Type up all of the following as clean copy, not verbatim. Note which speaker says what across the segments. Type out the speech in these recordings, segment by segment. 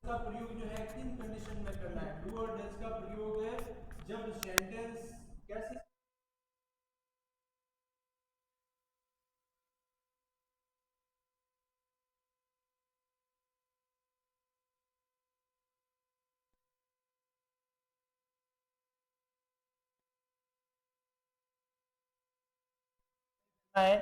Speaker 1: का प्रयोग जो है किन कंडीशन में करना है। डू और डज का प्रयोग है जब सेंटेंस कैसे है,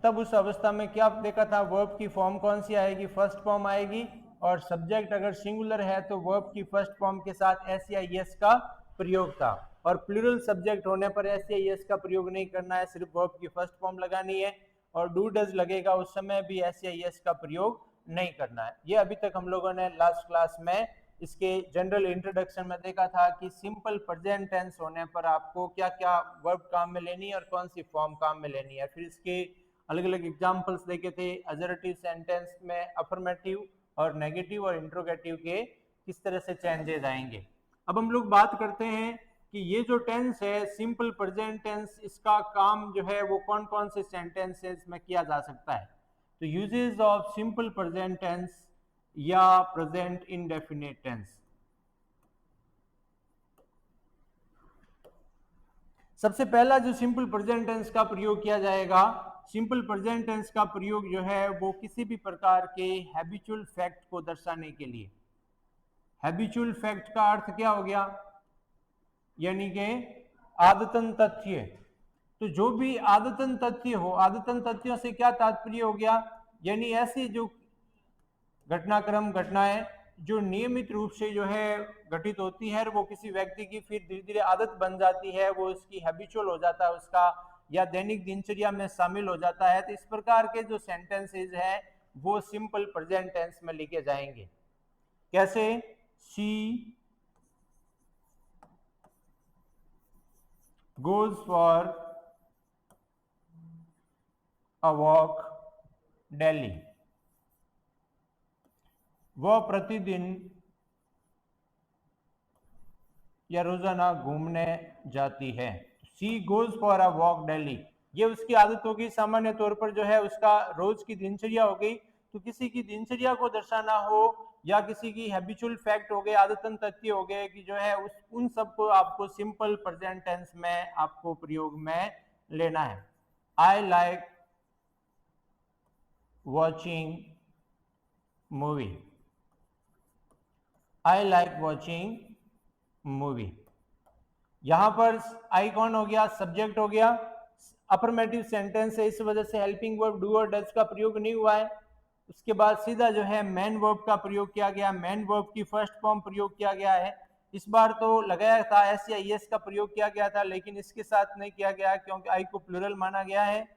Speaker 1: तब उस अवस्था में क्या देखा था, वर्ब की फॉर्म कौन सी आएगी, फर्स्ट फॉर्म आएगी, और सब्जेक्ट अगर सिंगुलर है तो वर्ब की फर्स्ट फॉर्म के साथ एस या यस का प्रयोग था, और प्लूरल सब्जेक्ट होने पर एस या यस का प्रयोग नहीं करना है, सिर्फ वर्ब की फर्स्ट फॉर्म लगानी है, और डू डज लगेगा उस समय भी एस या यस का प्रयोग नहीं करना है। ये अभी तक हम लोगों ने लास्ट क्लास में इसके जनरल इंट्रोडक्शन में देखा था कि सिंपल प्रेजेंट टेंस होने पर आपको क्या क्या वर्ब काम में लेनी है और कौन सी फॉर्म काम में लेनी है। फिर इसके अलग अलग एग्जांपल्स देखे थे, असर्टिव सेंटेंस में अफर्मेटिव और नेगेटिव और इंट्रोगेटिव के किस तरह से चेंजेस आएंगे। अब हम लोग बात करते हैं कि ये जो टेंस है सिंपल प्रेजेंट टेंस, इसका काम जो है वो कौन कौन से सेंटेंसेस में किया जा सकता है। तो uses of simple present tense या प्रेजेंट इंडेफिनिट टेंस। सबसे पहला जो सिंपल प्रेजेंट टेंस का प्रयोग किया जाएगा, सिंपल प्रेजेंट टेंस का प्रयोग जो है वो किसी भी प्रकार के हैबिचुअल फैक्ट को दर्शाने के लिए। हैबिचुअल फैक्ट का अर्थ क्या हो गया, यानी कि आदतन तथ्य। तो जो भी आदतन तथ्य हो, आदतन तथ्यों से क्या तात्पर्य हो गया, यानी ऐसी जो घटनाक्रम घटनाएं जो नियमित रूप से जो है घटित होती है, वो किसी व्यक्ति की फिर धीरे धीरे आदत बन जाती है, वो उसकी हैबिचुअल हो जाता है उसका, या दैनिक दिनचर्या में शामिल हो जाता है। तो इस प्रकार के जो सेंटेंसेज है वो सिंपल प्रेजेंट टेंस में लिखे जाएंगे। कैसे, she goes for a walk daily, वह प्रतिदिन या रोजाना घूमने जाती है। She goes for a walk daily, ये उसकी आदत होगी, सामान्य तौर पर जो है उसका रोज की दिनचर्या हो गई। तो किसी की दिनचर्या को दर्शाना हो या किसी की हैबिचुअल फैक्ट हो गए, आदतन तथ्य हो गए कि जो है उस उन सबको आपको सिंपल प्रेजेंट टेंस में आपको प्रयोग में लेना है। I like watching movie, I like watching movie. यहां पर आई कौन हो गया, सब्जेक्ट हो गया, अफर्मेटिव सेंटेंस है, इस वजह से हेल्पिंग वर्ब डू और डज का प्रयोग नहीं हुआ है। उसके बाद सीधा जो है मेन वर्ब का प्रयोग किया गया, मेन वर्ब की फर्स्ट फॉर्म प्रयोग किया गया है। इस बार तो लगाया था एस या एस का प्रयोग किया गया था, लेकिन इसके साथ नहीं किया गया क्योंकि आई को प्लूरल माना गया है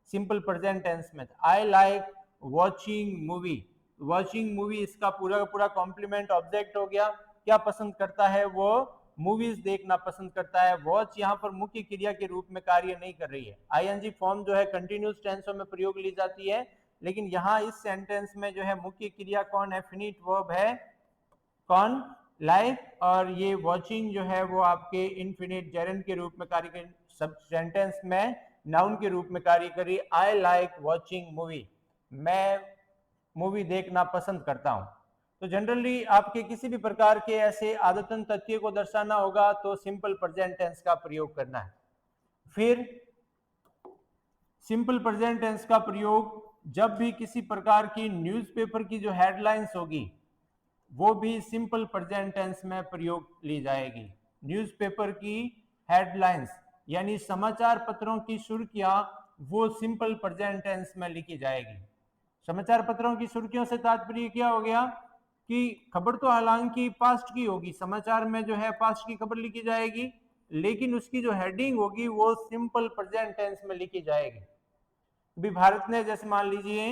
Speaker 1: सिंपल प्रेजेंट टेंस में। I like watching movie, watching movie इसका पूरा का पूरा कॉम्प्लीमेंट ऑब्जेक्ट हो गया। क्या पसंद करता है, वो मूवीज देखना पसंद करता है। वॉच यहाँ पर मुख्य क्रिया के रूप में कार्य नहीं कर रही है। आईएनजी फॉर्म जो है कंटिन्यूस टेंसों में प्रयोग ली जाती है, लेकिन यहाँ इस सेंटेंस में जो है मुख्य क्रिया कौन है, फिनिट वर्ब है, कौन, लाइक, और ये वॉचिंग जो है वो आपके इनफिनिट जेरेंड के रूप में कार्य कर, सब सेंटेंस में नाउन के रूप में कार्य करी। आई लाइक वॉचिंग मूवी, मैं मूवी देखना पसंद करता हूं। तो जनरली आपके किसी भी प्रकार के ऐसे आदतन तथ्य को दर्शाना होगा तो सिंपल प्रेजेंट टेंस का प्रयोग करना है। फिर सिंपल प्रेजेंट टेंस का प्रयोग जब भी किसी प्रकार की न्यूज़पेपर की जो हेडलाइंस होगी वो भी सिंपल प्रेजेंट टेंस में प्रयोग ली जाएगी। न्यूज़पेपर की हेडलाइंस यानी समाचार पत्रों की सुर्खियां वो सिंपल प्रेजेंट टेंस में लिखी जाएगी। समाचार पत्रों की सुर्खियों से तात्पर्य क्या हो गया कि खबर तो हालांकि पास्ट की होगी, समाचार में जो है पास्ट की खबर लिखी जाएगी, लेकिन उसकी जो हेडिंग होगी वो सिंपल प्रेजेंट टेंस में लिखी जाएगी। अभी भारत ने, जैसे मान लीजिए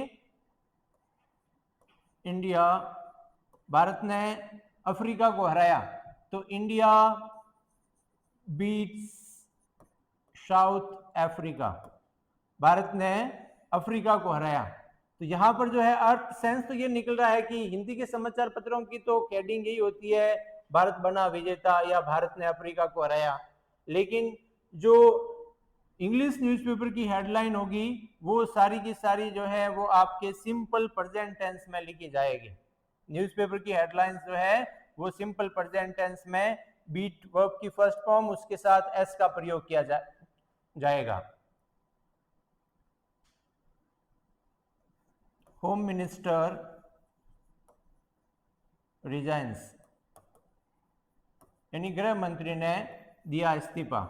Speaker 1: इंडिया, भारत ने अफ्रीका को हराया, तो India beats South Africa, Bharat ने अफ्रीका को हराया। तो यहां पर जो है अर्थ सेंस तो ये निकल रहा है कि हिंदी के समाचार पत्रों की तो हेडिंग यही होती है, भारत बना विजेता या भारत ने अफ्रीका को हराया, लेकिन जो इंग्लिश न्यूज़पेपर की हेडलाइन होगी वो सारी की सारी जो है वो आपके सिंपल प्रेजेंट टेंस में लिखी जाएगी। न्यूज़पेपर की हेडलाइंस जो है वो सिंपल प्रेजेंट टेंस में बीट वर्ब की फर्स्ट फॉर्म उसके साथ एस का प्रयोग किया जाएगा। होम मिनिस्टर रिजाइन्स, यानी गृह मंत्री ने दिया इस्तीफा।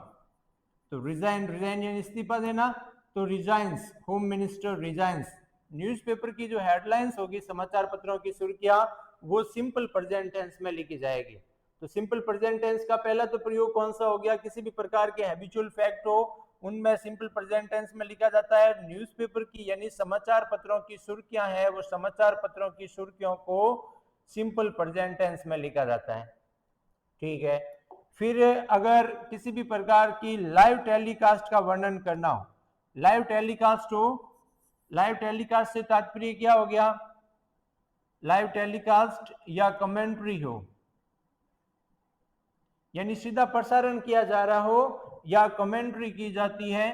Speaker 1: तो रिजाइन यानी इस्तीफा देना, तो resigns, home minister resigns. Newspaper की जो हेडलाइंस होगी, समाचार पत्रों की सुर्खियां, वो सिंपल प्रेजेंट टेंस में लिखी जाएगी। तो सिंपल प्रेजेंट टेंस का पहला तो प्रयोग कौन सा हो गया, किसी भी प्रकार के हैबिचुअल फैक्ट हो उनमें सिंपल प्रेजेंट टेंस में लिखा जाता है। न्यूज़पेपर की यानी समाचार पत्रों की सुर्खियां है, वो समाचार पत्रों की सुर्खियों को सिंपल प्रेजेंट टेंस में लिखा जाता है। ठीक है। फिर अगर किसी भी प्रकार की लाइव टेलीकास्ट का वर्णन करना हो, लाइव टेलीकास्ट हो, लाइव टेलीकास्ट से तात्पर्य क्या हो गया, लाइव टेलीकास्ट या कमेंट्री हो, यानी सीधा प्रसारण किया जा रहा हो या कमेंट्री की जाती है।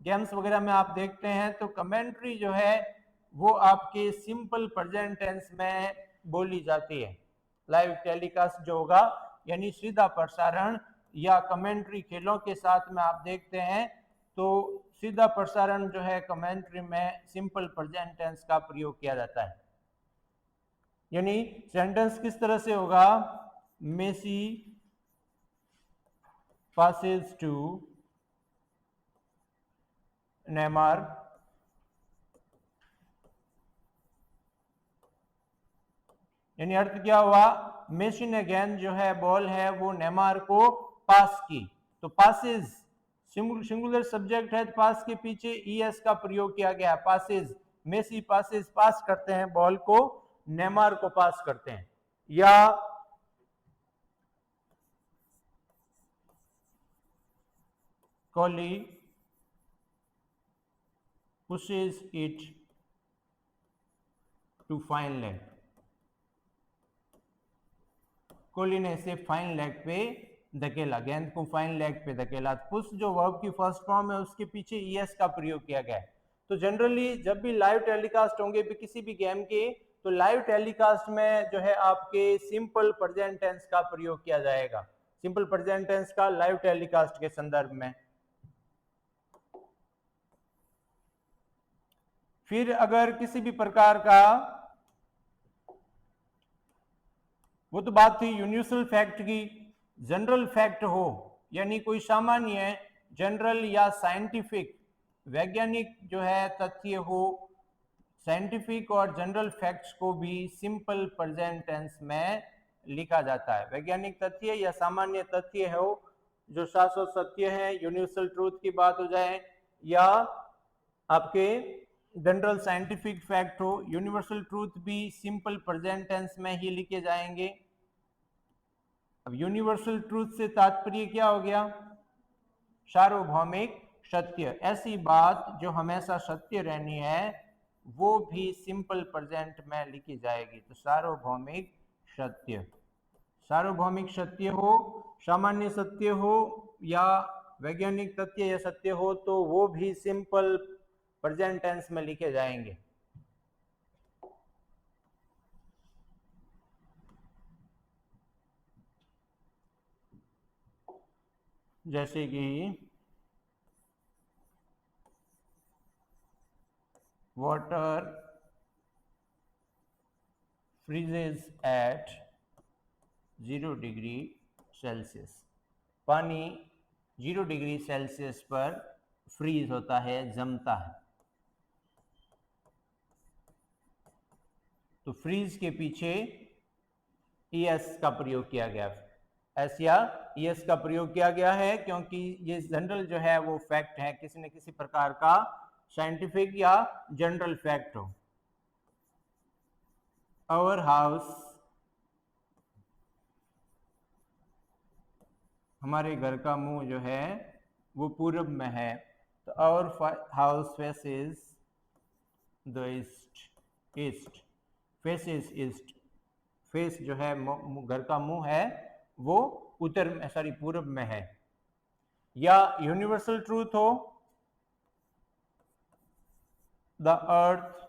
Speaker 1: गेम्स वगैरह में आप देखते हैं तो कमेंट्री जो है वो आपके सिंपल प्रेजेंट टेंस में बोली जाती है। लाइव टेलीकास्ट जो होगा यानी सीधा प्रसारण या कमेंट्री खेलों के साथ में आप देखते हैं तो सीधा प्रसारण जो है कमेंट्री में सिंपल प्रेजेंट टेंस का प्रयोग किया जाता है। यानी सेंटेंस किस तरह से होगा, मेसी passes to नेमार, यानी अर्थ क्या हुआ, मेसी ने गेंद जो है बॉल है वो नेमार को पास की। तो पासेज सिंगुलर सब्जेक्ट है, पास के पीछे ईएस का प्रयोग किया गया, पासेज, मेसी पासेज, पास करते हैं बॉल को, नेमार को पास करते हैं। या Kohli pushes it to fine leg, Kohli ने इसे फाइन लेग पे धकेला, गेंद को फाइन लेग पे धकेला। पुश जो वर्ब की फर्स्ट फॉर्म है उसके पीछे ईएस का प्रयोग किया गया है। तो जनरली जब भी लाइव टेलीकास्ट होंगे किसी भी गेम के, तो लाइव टेलीकास्ट में जो है आपके सिंपल प्रेजेंट टेंस का प्रयोग किया जाएगा, सिंपल प्रेजेंट टेंस का लाइव टेलीकास्ट के संदर्भ में। फिर अगर किसी भी प्रकार का, वो तो बात थी यूनिवर्सल फैक्ट की, जनरल फैक्ट हो यानी कोई सामान्य जनरल या साइंटिफिक वैज्ञानिक जो है तथ्य हो, साइंटिफिक और जनरल फैक्ट्स को भी सिंपल प्रेजेंट टेंस में लिखा जाता है। वैज्ञानिक तथ्य या सामान्य तथ्य हो जो शाश्वत सत्य है, यूनिवर्सल ट्रूथ की बात हो जाए, या आपके जनरल साइंटिफिक फैक्ट हो, यूनिवर्सल ट्रूथ भी सिंपल प्रेजेंट टेंस में ही लिखे जाएंगे। अब यूनिवर्सल ट्रूथ से तात्पर्य क्या हो गया, सार्वभौमिक सत्य, ऐसी बात जो हमेशा सत्य रहनी है वो भी सिंपल प्रेजेंट में लिखी जाएगी। तो सार्वभौमिक सत्य, सार्वभौमिक सत्य हो, सामान्य सत्य हो या वैज्ञानिक तथ्य या सत्य हो तो वो भी सिंपल प्रेजेंट टेंस में लिखे जाएंगे। जैसे कि water freezes at 0 degree Celsius, पानी 0 डिग्री सेल्सियस पर फ्रीज होता है, जमता है। तो फ्रीज के पीछे ईएस का प्रयोग किया गया, एस या ईएस का प्रयोग किया गया है क्योंकि ये जनरल जो है वो फैक्ट है, किसी न किसी प्रकार का साइंटिफिक या जनरल फैक्ट हो। आवर हाउस, हमारे घर का मुंह जो है वो पूरब में है, तो our house faces the east, east, faces east, face जो है घर का मुंह है वो उत्तर में, सॉरी पूरब में है। या यूनिवर्सल ट्रूथ हो, the earth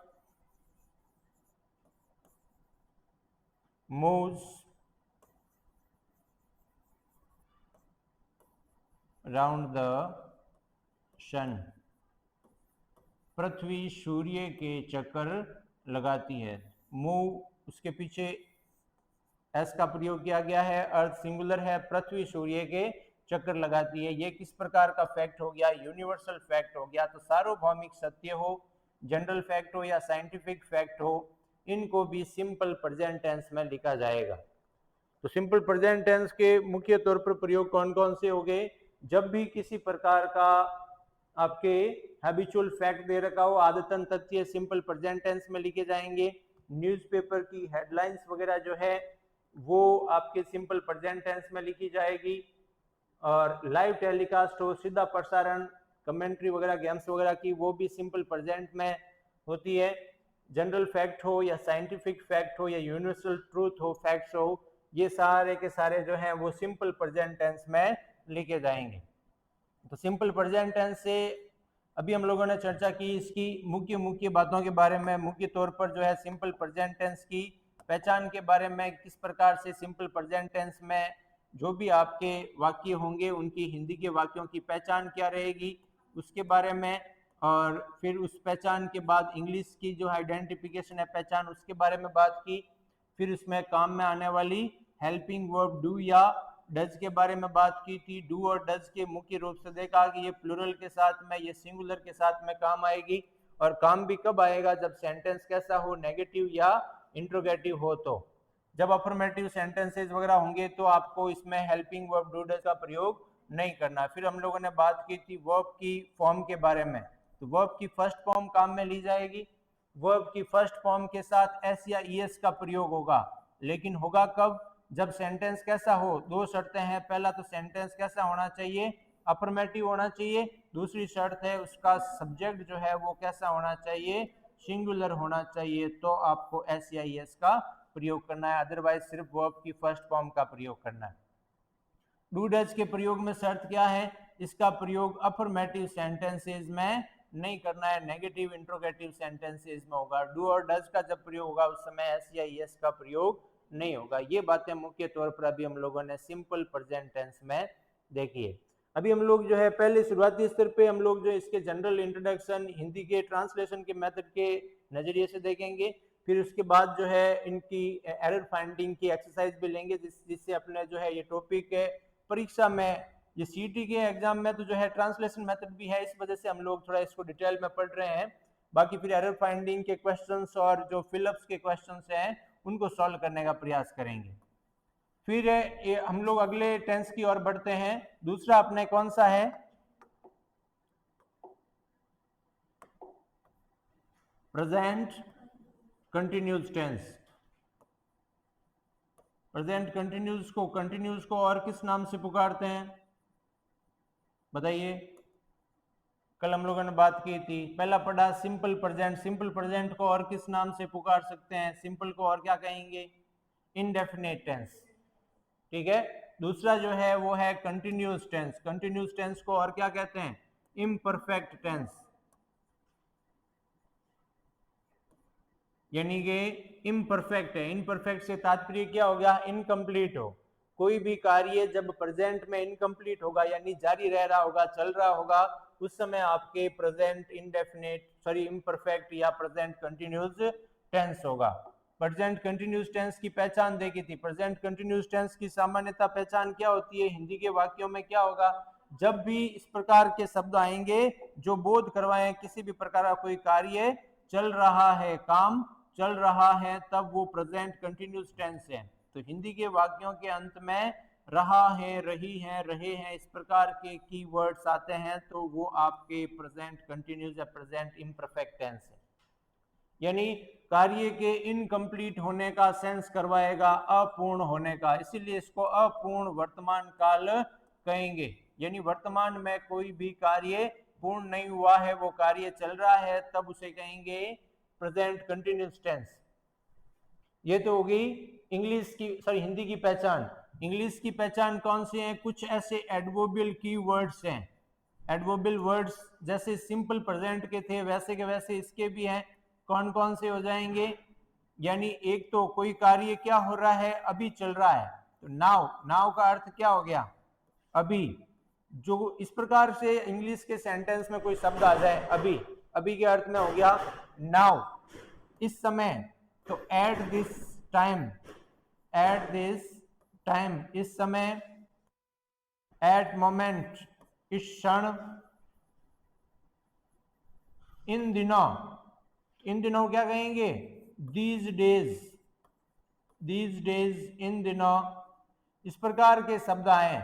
Speaker 1: moves round the sun, पृथ्वी सूर्य के चक्कर लगाती है। मूव उसके पीछे एस का प्रयोग किया गया है, अर्थ सिंगुलर है, पृथ्वी सूर्य के चक्कर लगाती है। ये किस प्रकार का फैक्ट हो गया? यूनिवर्सल फैक्ट हो गया। तो सार्वभौमिक सत्य हो, जनरल फैक्ट हो या साइंटिफिक फैक्ट हो, इनको भी सिंपल प्रेजेंट टेंस में लिखा जाएगा। तो सिंपल प्रेजेंट टेंस के मुख्य तौर पर प्रयोग कौन कौन से हो गए? जब भी किसी प्रकार का आपके हैबिचुअल फैक्ट दे रखा हो, आदतन तथ्य सिंपल प्रेजेंट टेंस में लिखे जाएंगे। न्यूज़पेपर की हेडलाइंस वगैरह जो है वो आपके सिंपल प्रेजेंट टेंस में लिखी जाएगी। और लाइव टेलीकास्ट हो, सीधा प्रसारण, कमेंट्री वगैरह, गेम्स वगैरह की, वो भी सिंपल प्रेजेंट में होती है। जनरल फैक्ट हो या साइंटिफिक फैक्ट हो या यूनिवर्सल ट्रूथ हो, फैक्ट्स हो, ये सारे के सारे जो हैं वो सिंपल प्रेजेंट टेंस में लिखे जाएंगे। तो सिंपल प्रेजेंट टेंस से अभी हम लोगों ने चर्चा की इसकी मुख्य बातों के बारे में। मुख्य तौर पर जो है सिंपल प्रेजेंट टेंस की पहचान के बारे में, किस प्रकार से सिंपल प्रेजेंट टेंस में जो भी आपके वाक्य होंगे उनकी हिंदी के वाक्यों की पहचान क्या रहेगी उसके बारे में, और फिर उस पहचान के बाद इंग्लिश की जो आइडेंटिफिकेशन है पहचान, उसके बारे में बात की। फिर उसमें काम में आने वाली हेल्पिंग वर्ब डू या डज के बारे में बात की थी। डू और डज के मुख्य रूप से देखा कि ये प्लूरल के साथ में, ये सिंगुलर के साथ में काम आएगी। और काम भी कब आएगा? जब सेंटेंस कैसा हो, नेगेटिव या इंट्रोगेटिव हो। तो जब अफर्मेटिव सेंटेंसेस वगैरह होंगे तो आपको इसमें हेल्पिंग वर्ब डू डज का प्रयोग नहीं करना। फिर हम लोगों ने बात की थी वर्ब की फॉर्म के बारे में। तो वर्ब की फर्स्ट फॉर्म काम में ली जाएगी। वर्ब की फर्स्ट फॉर्म के साथ एस या ईएस का प्रयोग होगा, लेकिन होगा कब? जब सेंटेंस कैसा हो। दो शर्तें हैं। पहला तो सेंटेंस कैसा होना चाहिए? अफर्मेटिव होना चाहिए। दूसरी शर्त है उसका सब्जेक्ट जो है वो कैसा होना चाहिए? सिंगुलर होना चाहिए। तो आपको एस या ईएस का प्रयोग करना है, अदरवाइज सिर्फ वर्ब की फर्स्ट फॉर्म का प्रयोग करना है। डू डज के प्रयोग में शर्त क्या है? इसका प्रयोग अफर्मेटिव सेंटेंसेस में नहीं करना है, नेगेटिव इंट्रोगेटिव सेंटेंसेस में होगा। डू और डज का जब प्रयोग होगा उस समय एस या ईएस का प्रयोग नहीं होगा। ये बातें मुख्य तौर पर अभी हम लोगों ने सिंपल प्रेजेंट टेंस में देखी है। अभी हम लोग जो है पहले शुरुआती स्तर पे हम लोग जो इसके जनरल इंट्रोडक्शन हिंदी के ट्रांसलेशन के मेथड के नजरिए से देखेंगे। फिर उसके बाद जो है इनकी एरर फाइंडिंग की एक्सरसाइज भी लेंगे, जिससे अपने जो है ये टॉपिक है परीक्षा में, ये सीटी के एग्जाम में तो जो है ट्रांसलेशन मेथड भी है, इस वजह से हम लोग थोड़ा इसको डिटेल में पढ़ रहे हैं। बाकी फिर एरर फाइंडिंग के क्वेश्चंस और जो फिलअप्स के क्वेश्चंस हैं उनको सॉल्व करने का प्रयास करेंगे। फिर हम लोग अगले टेंस की ओर बढ़ते हैं। दूसरा अपने कौन सा है? Present continuous tense. Present continuous को और किस नाम से पुकारते हैं बताइए? कल हम लोगों ने बात की थी, पहला पढ़ा सिंपल प्रेजेंट। सिंपल प्रेजेंट को और किस नाम से पुकार सकते हैं? सिंपल को और क्या कहेंगे? Indefinite tense. ठीक है। दूसरा जो है वो है कंटिन्यूस टेंस। कंटिन्यूस टेंस को और क्या कहते हैं? इम्परफेक्ट टेंस, यानी कि इम्परफेक्ट है। इम्परफेक्ट से तात्पर्य क्या हो गया? इनकम्प्लीट हो। कोई भी कार्य जब प्रेजेंट में इनकम्प्लीट होगा यानी जारी रह रहा होगा, चल रहा होगा, उस समय आपके प्रेजेंट इम्परफेक्ट या प्रेजेंट कंटिन्यूस टेंस होगा। प्रेजेंट कंटिन्यूस टेंस की पहचान देखी थी। प्रेजेंट कंटिन्यूस टेंस की सामान्यतः पहचान क्या होती है? हिंदी के वाक्यों में क्या होगा? जब भी इस प्रकार के शब्द आएंगे जो बोध करवाएं किसी भी प्रकार का कोई कार्य चल रहा है, काम चल रहा है, तब वो प्रेजेंट कंटिन्यूस टेंस है। तो हिंदी के वाक्यों के अंत में रहा है, रही है, रहे हैं, इस प्रकार के कीवर्ड्स आते हैं तो वो आपके प्रेजेंट कंटिन्यूस या प्रेजेंट इम्परफेक्ट टेंस है। यानी कार्य के इनकम्प्लीट होने का सेंस करवाएगा, अपूर्ण होने का, इसीलिए इसको अपूर्ण वर्तमान काल कहेंगे। यानी वर्तमान में कोई भी कार्य पूर्ण नहीं हुआ है, वो कार्य चल रहा है, तब उसे कहेंगे प्रेजेंट कंटिन्यूस टेंस। ये तो हो गई हिंदी की पहचान। इंग्लिश की पहचान कौन सी है? कुछ ऐसे एडवर्बियल की वर्ड्स हैं। एडवर्बियल वर्ड्स जैसे सिंपल प्रेजेंट के थे वैसे के वैसे इसके भी हैं। कौन कौन से हो जाएंगे? यानी एक तो कोई कार्य क्या हो रहा है, अभी चल रहा है, तो नाउ, नाउ का अर्थ क्या हो गया, अभी। जो इस प्रकार से इंग्लिश के सेंटेंस में कोई शब्द आ जाए अभी, अभी के अर्थ में हो गया नाउ, इस समय, तो at this time, at this time, इस समय, एट मोमेंट, इस क्षण, इन दिनों, इन दिनों क्या कहेंगे, दीज डेज, दीज डेज, इन दिनों, इस प्रकार के शब्द आए,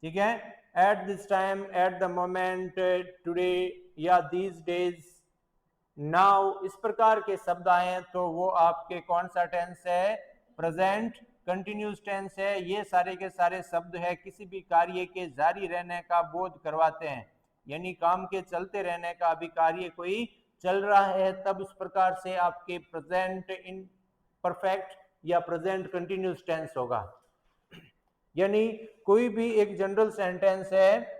Speaker 1: ठीक है, at this time, at the moment, today, या दीज डेज, नाउ, इस प्रकार के शब्द आए तो वो आपके कौन सा टेंस है, प्रेजेंट कंटिन्यूस टेंस है। ये सारे के सारे शब्द है किसी भी कार्य के जारी रहने का बोध करवाते हैं, यानी काम के चलते रहने का, अभी कार्य कोई चल रहा है तब इस प्रकार से आपके प्रेजेंट इन परफेक्ट या प्रेजेंट कंटिन्यूस टेंस होगा। यानी कोई भी एक जनरल सेंटेंस है,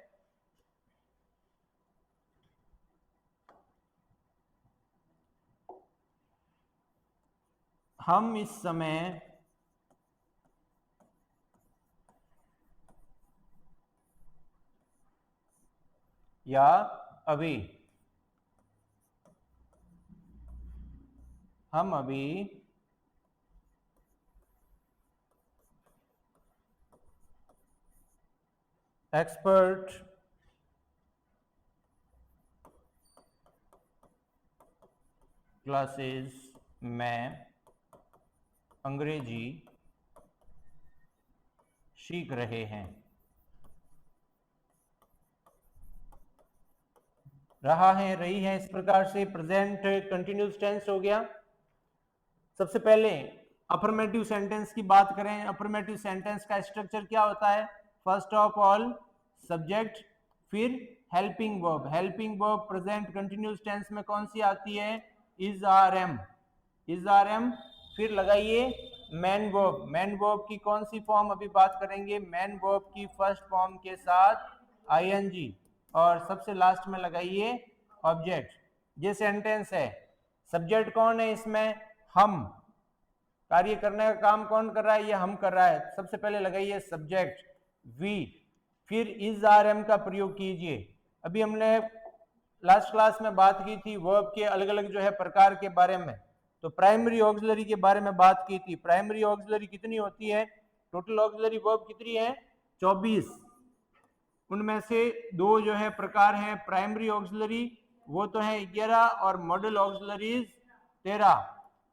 Speaker 1: हम इस समय या अभी, हम अभी एक्सपर्ट क्लासेस में अंग्रेजी सीख रहे हैं। रहा है, रही है, इस प्रकार से प्रेजेंट कंटिन्यूस टेंस हो गया। सबसे पहले अफर्मेटिव सेंटेंस की बात करें, अफर्मेटिव सेंटेंस का स्ट्रक्चर क्या होता है, फर्स्ट ऑफ ऑल सब्जेक्ट, फिर helping verb, helping verb present continuous tense में कौन सी आती है, is are am, is are am, फिर लगाइए मैन वर्ब, मैन वर्ब की कौन सी फॉर्म अभी बात करेंगे, मैन वर्ब की फर्स्ट फॉर्म के साथ आईएनजी, और सबसे लास्ट में लगाइए ऑब्जेक्ट। ये सेंटेंस है, सब्जेक्ट कौन है इसमें, हम, कार्य करने का काम कौन कर रहा है, ये हम कर रहा है, सबसे पहले लगाइए सब्जेक्ट वी, फिर इज आर एम का प्रयोग कीजिए। अभी हमने लास्ट क्लास में बात की थी वर्ब के अलग अलग जो है प्रकार के बारे में, तो प्राइमरी ऑक्सिलरी के बारे में बात की थी। प्राइमरी ऑक्सिलरी कितनी होती है, टोटल ऑक्सिलरी वर्ब कितनी है, 24, उनमें से दो जो है प्रकार है प्राइमरी ऑक्सिलरी, वो तो है 11, और मॉडल ऑक्सिलरीज 13।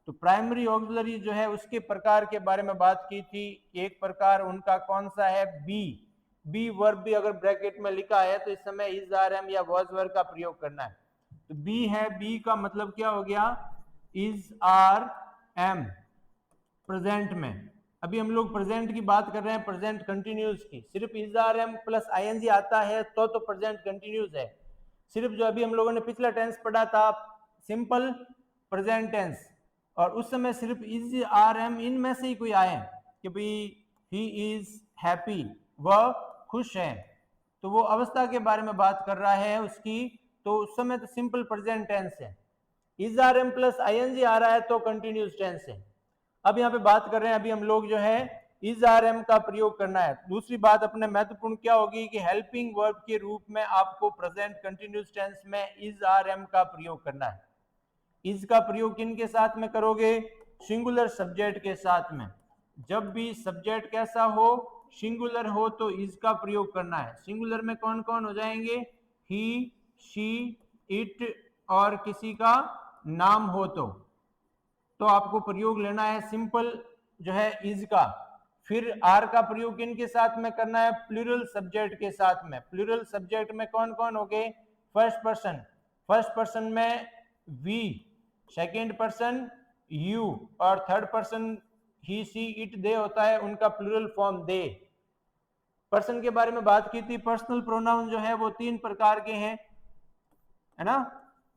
Speaker 1: तो प्राइमरी ऑक्सिलरी जो है उसके प्रकार के बारे में बात की थी। एक प्रकार उनका कौन सा है, बी, बी वर्ब भी अगर ब्रैकेट में लिखा है तो इस समय इज आर एम या वाज वर्ब का प्रयोग करना है। तो बी है, बी का मतलब क्या हो गया, इज आर एम प्रेजेंट में। अभी हम लोग प्रेजेंट की बात कर रहे हैं, प्रेजेंट कंटिन्यूस की, सिर्फ is are am plus ING आता है तो प्रेजेंट कंटिन्यूस है। सिर्फ जो अभी हम लोगों ने पिछला टेंस पढ़ा था सिंपल प्रेजेंट टेंस, और उस समय सिर्फ इज आर एम इनमें से ही कोई आए कि भाई ही इज हैप्पी, वह खुश है, तो वो अवस्था के बारे में बात कर रहा है उसकी, तो उस समय तो सिंपल प्रेजेंट टेंस है। Is are am plus ING आ रहा है तो कंटिन्यूस टेंस है। अब यहाँ पे बात कर रहे हैं अभी हम लोग जो है इज आर एम का प्रयोग करना है। दूसरी बात अपने महत्वपूर्ण क्या होगी कि हेल्पिंग वर्ब के रूप में आपको प्रेजेंट कंटिन्यूस टेंस में इज आर एम का प्रयोग करना है। इज का प्रयोग किन के साथ में करोगे, सिंगुलर सब्जेक्ट के साथ में। जब भी सब्जेक्ट कैसा हो, सिंगुलर हो, तो इज का प्रयोग करना है। सिंगुलर में कौन कौन हो जाएंगे, ही, शी, इट, और किसी का नाम हो तो आपको प्रयोग लेना है सिंपल जो है इज का। फिर आर का प्रयोग किन के साथ में करना है, प्लूरल सब्जेक्ट के साथ में। प्लूरल सब्जेक्ट में कौन कौन हो गए, फर्स्ट पर्सन, फर्स्ट पर्सन में वी, सेकेंड पर्सन यू, और third person he, she, it, they होता है, उनका प्लूरल फॉर्म दे। पर्सन के बारे में बात की थी, पर्सनल प्रोनाउन जो है वो 3 प्रकार के हैं, है ना।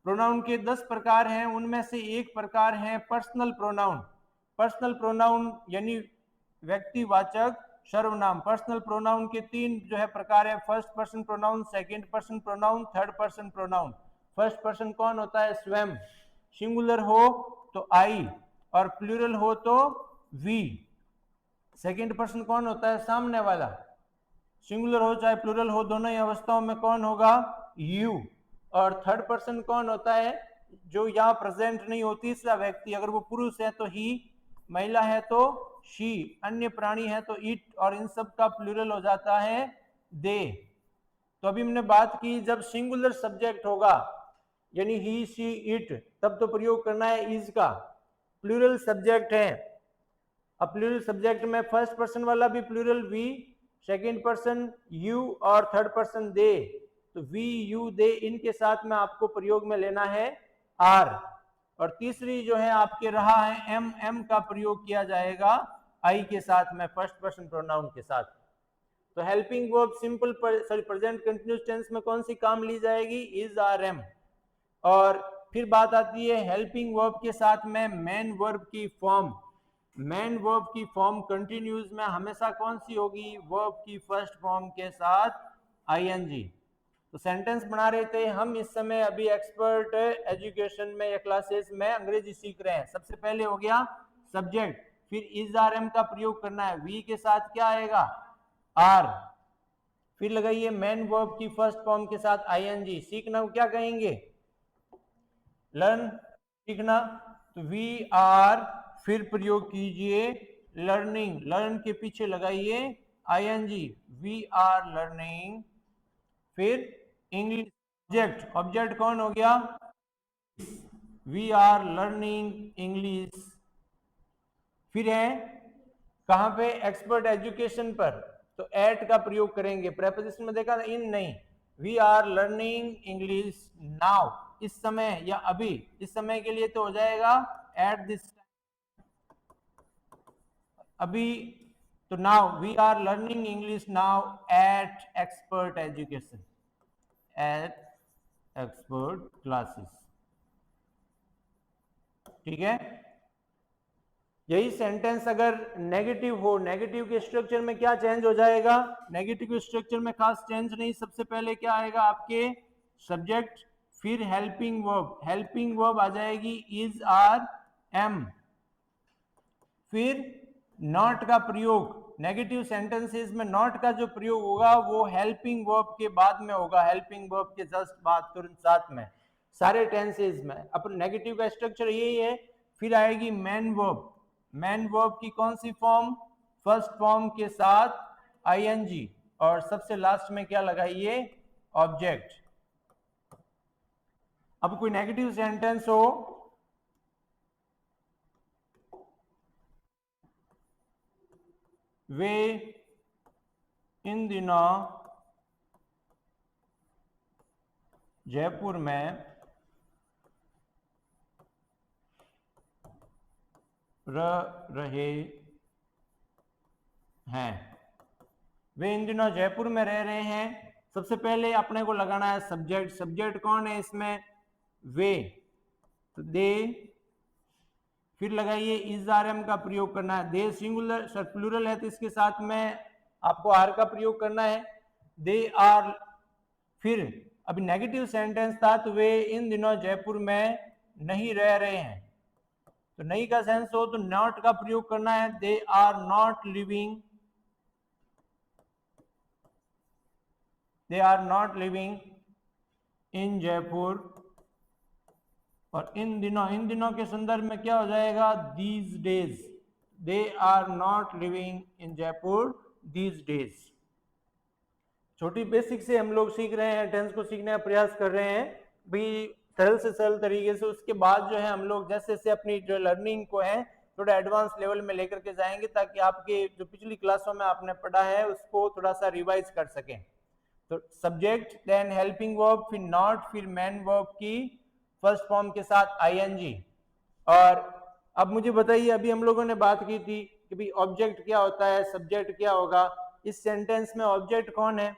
Speaker 1: प्रोनाउन के 10 प्रकार हैं, उनमें से एक प्रकार है पर्सनल प्रोनाउन। पर्सनल प्रोनाउन यानी व्यक्तिवाचक सर्वनाम। पर्सनल प्रोनाउन के 3 जो है प्रकार है, first person pronoun, second person pronoun, third person pronoun. First person कौन होता है, स्वयं, सिंगुलर हो तो आई, और प्लूरल हो तो वी। सेकंड पर्सन कौन होता है? सामने वाला। सिंगुलर हो चाहे प्लूरल हो, दोनों ही अवस्थाओं में कौन होगा? यू। और थर्ड पर्सन कौन होता है? जो यहाँ प्रेजेंट नहीं हो, तीसरा व्यक्ति। अगर वो पुरुष है तो ही, महिला है तो शी, अन्य प्राणी है तो इट, और इन सब का प्लूरल हो जाता है दे। तो अभी हमने बात की जब सिंगुलर सब्जेक्ट होगा यानी ही शी इट, तब तो प्रयोग करना है इज का। प्लूरल सब्जेक्ट है, अब प्लूरल सब्जेक्ट में फर्स्ट पर्सन वाला भी plural we, second person you और थर्ड पर्सन दे। तो वी यू दे इनके साथ में आपको प्रयोग में लेना है आर। और तीसरी जो है आपके रहा है एम, एम का प्रयोग किया जाएगा आई के साथ में, फर्स्ट पर्सन प्रोनाउन के साथ। तो helping verb simple sorry present continuous tense में कौन सी काम ली जाएगी? Is are am. और फिर बात आती है हेल्पिंग वर्ब के साथ में मेन वर्ब की फॉर्म। मेन वर्ब की फॉर्म कंटिन्यूज में हमेशा कौन सी होगी? वर्ब की फर्स्ट फॉर्म के साथ आईएनजी। तो सेंटेंस बना रहे थे हम इस समय, अभी एक्सपर्ट एजुकेशन में या क्लासेस में अंग्रेजी सीख रहे हैं। सबसे पहले हो गया सब्जेक्ट, फिर इज आर एम का प्रयोग करना है, वी के साथ क्या आएगा? आर। फिर लगाइए मेन वर्ब की फर्स्ट फॉर्म के साथ आईएनजी। सीखना को क्या कहेंगे? लर्न, सीखना। तो वी आर, फिर प्रयोग कीजिए लर्निंग, लर्न के पीछे लगाइए आईएनजी, वी आर लर्निंग। फिर इंग्लिश ऑब्जेक्ट, ऑब्जेक्ट कौन हो गया? We are learning English. फिर है कहां पे? एक्सपर्ट एजुकेशन पर, तो एट का प्रयोग करेंगे। प्रेपोजिशन में देखा था इन नहीं, we are learning English now, इस समय या अभी। इस समय के लिए तो हो जाएगा एट दिस अभी, तो now we are learning English now at expert education, at expert classes. ठीक है, यही सेंटेंस अगर नेगेटिव हो, नेगेटिव के स्ट्रक्चर में क्या चेंज हो जाएगा? नेगेटिव के स्ट्रक्चर में खास चेंज नहीं, सबसे पहले क्या आएगा आपके? सब्जेक्ट, फिर हेल्पिंग वर्ब, हेल्पिंग वर्ब आ जाएगी इज आर एम। फिर नॉट का प्रयोग, नेगेटिव सेंटेंसेस में नॉट का जो प्रयोग होगा वो हेल्पिंग वर्ब के बाद में होगा, हेल्पिंग वर्ब के जस्ट बाद, तुरंत साथ में, सारे टेंसेस में। अपन नेगेटिव का स्ट्रक्चर यही है। फिर आएगी मेन वर्ब, मेन वर्ब की कौन सी फॉर्म? फर्स्ट फॉर्म के साथ आईएनजी, और सबसे लास्ट में क्या लगाइए? ऑब्जेक्ट। अब कोई नेगेटिव सेंटेंस हो, वे इन दिनों जयपुर में रह रहे हैं, वे इन दिनों जयपुर में रह रहे हैं। सबसे पहले अपने को लगाना है सब्जेक्ट, सब्जेक्ट कौन है इसमें? वे, तो दे। फिर लगाइए इज आर एम का प्रयोग करना है, दे सिंगुलर सर प्लूरल है तो इसके साथ में आपको आर का प्रयोग करना है, दे आर। फिर अभी नेगेटिव सेंटेंस था तो वे इन दिनों जयपुर में नहीं रह रहे हैं, तो नहीं का सेंस हो तो नॉट का प्रयोग करना है, they are not living, they are not living in Jaipur. और इन दिनों, इन दिनों के संदर्भ में क्या हो जाएगा? These days, they are not living in Jaipur these days. छोटी बेसिक से हम लोग सीख रहे हैं, टेंस को सीखने का प्रयास कर रहे हैं भी सरल से सरल तरीके से। उसके बाद जो है हम लोग जैसे जैसे अपनी जो लर्निंग को है थोड़ा एडवांस लेवल में लेकर के जाएंगे, ताकि आपके जो पिछली क्लासों में आपने पढ़ा है उसको थोड़ा सा रिवाइज कर सकें। तो सब्जेक्ट, देन हेल्पिंग वर्ब, फिर नॉट, फिर मेन वर्ब की फर्स्ट फॉर्म के साथ आईएनजी। और अब मुझे बताइए, अभी हम लोगों ने बात की थी कि भाई ऑब्जेक्ट क्या होता है, सब्जेक्ट क्या होगा। इस सेंटेंस में ऑब्जेक्ट कौन है?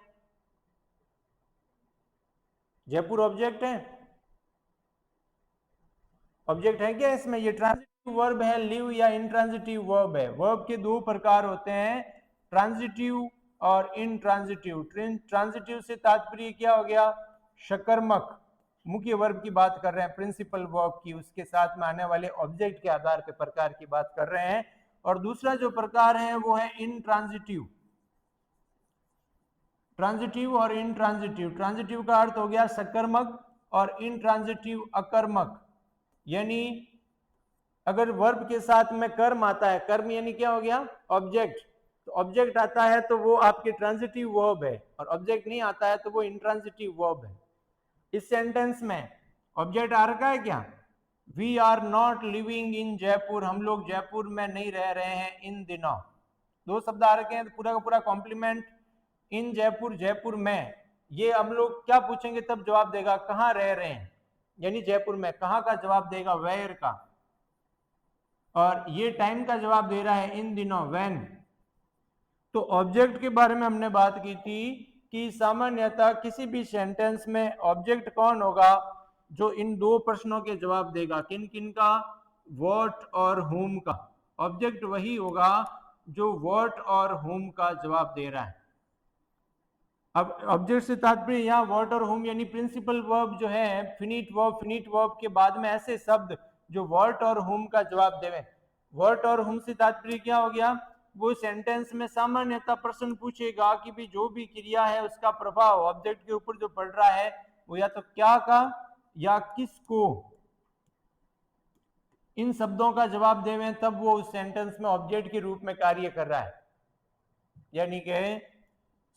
Speaker 1: जयपुर ऑब्जेक्ट है? ऑब्जेक्ट है क्या इसमें? ये ट्रांजिटिव वर्ब है, लिव या इंट्रांजिटिव वर्ब है। वर्ब के दो प्रकार होते हैं, ट्रांजिटिव और इनट्रांजिटिव। ट्रांजिटिव से तात्पर्य क्या हो गया? सकर्मक, मुख्य वर्ब की बात कर रहे हैं, प्रिंसिपल वर्ब की, उसके साथ में आने वाले ऑब्जेक्ट के आधार पे प्रकार की बात कर रहे हैं। और दूसरा जो प्रकार है वो है इंट्रांजिटिव। ट्रांजिटिव और इंट्रांजिटिव, ट्रांजिटिव का अर्थ हो गया सकर्मक और इंट्रांजिटिव अकर्मक। यानी अगर वर्ब के साथ में कर्म आता है, कर्म यानी क्या हो गया, ऑब्जेक्ट, तो ऑब्जेक्ट आता है तो वो आपके ट्रांजिटिव वर्ब है, और ऑब्जेक्ट नहीं आता है तो वो इंट्रांजिटिव वर्ब है। इस सेंटेंस में ऑब्जेक्ट आ रखा है क्या, we are not living in Jaipur, हम लोग जयपुर में नहीं रह रहे हैं इन दिनों। दो शब्द आ रखे हैं, तो पूरा का पूरा कॉम्प्लीमेंट, इन जयपुर, जयपुर में। ये हम लोग क्या पूछेंगे तब जवाब देगा, कहाँ रह रहे हैं, यानी जयपुर में, कहाँ का जवाब देगा, वेयर का। और ये टाइम का जवाब दे रहा है इन दिनों, व्हेन। तो ऑब्जेक्ट के बारे में हमने बात की थी कि सामान्यतः किसी भी सेंटेंस में ऑब्जेक्ट कौन होगा, जो इन दो प्रश्नों के जवाब देगा। किन किन का, व्हाट और whom का। ऑब्जेक्ट वही होगा जो व्हाट और whom का जवाब दे रहा है। अब ऑब्जेक्ट से तात्पर्य यहाँ व्हाट और whom यानी प्रिंसिपल वर्ब जो है, फिनिट वर्ब के बाद में ऐसे शब्द जो व्हाट और whom का जवाब देवे। व्हाट और whom से तात्पर्य क्या हो गया, वो सेंटेंस में सामान्यतः प्रश्न पूछेगा कि भी जो भी क्रिया है उसका प्रभाव ऑब्जेक्ट के ऊपर जो पड़ रहा है वो या तो क्या का या किसको, इन शब्दों का जवाब देवें, तब वो उस सेंटेंस में ऑब्जेक्ट के रूप में कार्य कर रहा है। यानी कि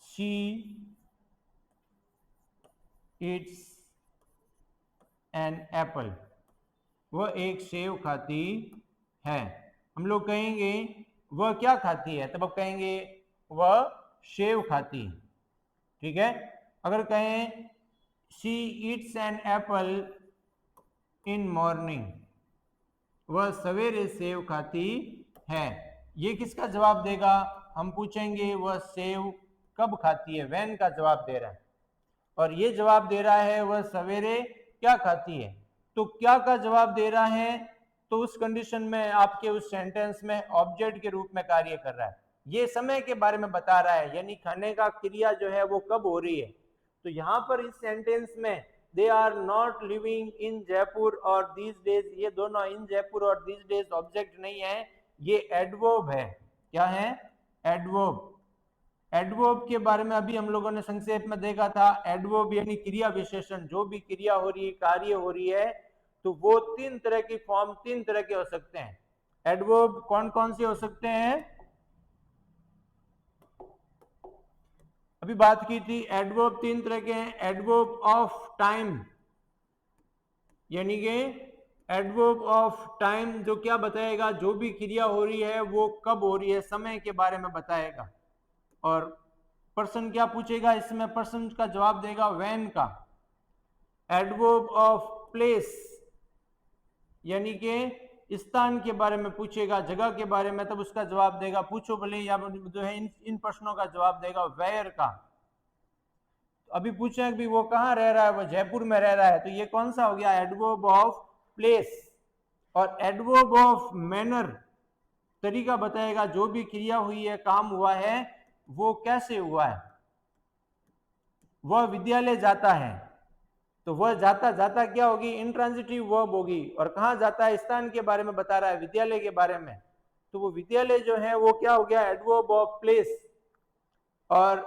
Speaker 1: शी इट्स एन एप्पल, वह एक सेव खाती है। हम लोग कहेंगे वह क्या खाती है, तब अब कहेंगे वह सेव खाती है, ठीक है। अगर कहें she eats an apple in morning, वह सवेरे सेव खाती है, ये किसका जवाब देगा, हम पूछेंगे वह सेव कब खाती है, व्हेन का जवाब दे रहा है। और ये जवाब दे रहा है वह सवेरे क्या खाती है, तो क्या का जवाब दे रहा है, तो उस कंडीशन में आपके उस सेंटेंस में ऑब्जेक्ट के रूप में कार्य कर रहा है। ये समय के बारे में बता रहा है, यानी खाने का क्रिया जो है वो कब हो रही है। तो यहाँ पर इस सेंटेंस में they are not living in Jaipur और दीज डेज, ये दोनों इन जयपुर और दीज डेज ऑब्जेक्ट नहीं है, ये एडवर्ब है। क्या है, एडवर्ब। एडवर्ब के बारे में अभी हम लोगों ने संक्षेप में देखा था। एडवर्ब यानी क्रिया विशेषण, जो भी क्रिया हो रही है, कार्य हो रही है, तो वो तीन तरह की फॉर्म, तीन तरह के हो सकते हैं। एडवर्ब कौन कौन से हो सकते हैं, अभी बात की थी। एडवर्ब तीन तरह के हैं। एडवर्ब ऑफ टाइम, यानी कि एडवर्ब ऑफ टाइम जो क्या बताएगा, जो भी क्रिया हो रही है वो कब हो रही है, समय के बारे में बताएगा। और पर्सन क्या पूछेगा इसमें, पर्सन का जवाब देगा व्हेन का। एडवर्ब ऑफ प्लेस, यानी कि स्थान के बारे में पूछेगा, जगह के बारे में, तब उसका जवाब देगा, पूछो भले या जो है इन प्रश्नों का जवाब देगा वेयर का। तो अभी पूछे कि वो कहाँ रह रहा है, वो जयपुर में रह रहा है, तो ये कौन सा हो गया, एडवर्ब ऑफ प्लेस। और एडवर्ब ऑफ मैनर, तरीका बताएगा, जो भी क्रिया हुई है, काम हुआ है, वो कैसे हुआ है। वह विद्यालय जाता है, तो वह जाता जाता क्या होगी, इंट्रांजिटिव वर्ब होगी। और कहाँ जाता है, स्थान के बारे में बता रहा है, विद्यालय के बारे में, तो वो विद्यालय जो है वो क्या हो गया, एडवर्ब ऑफ प्लेस। और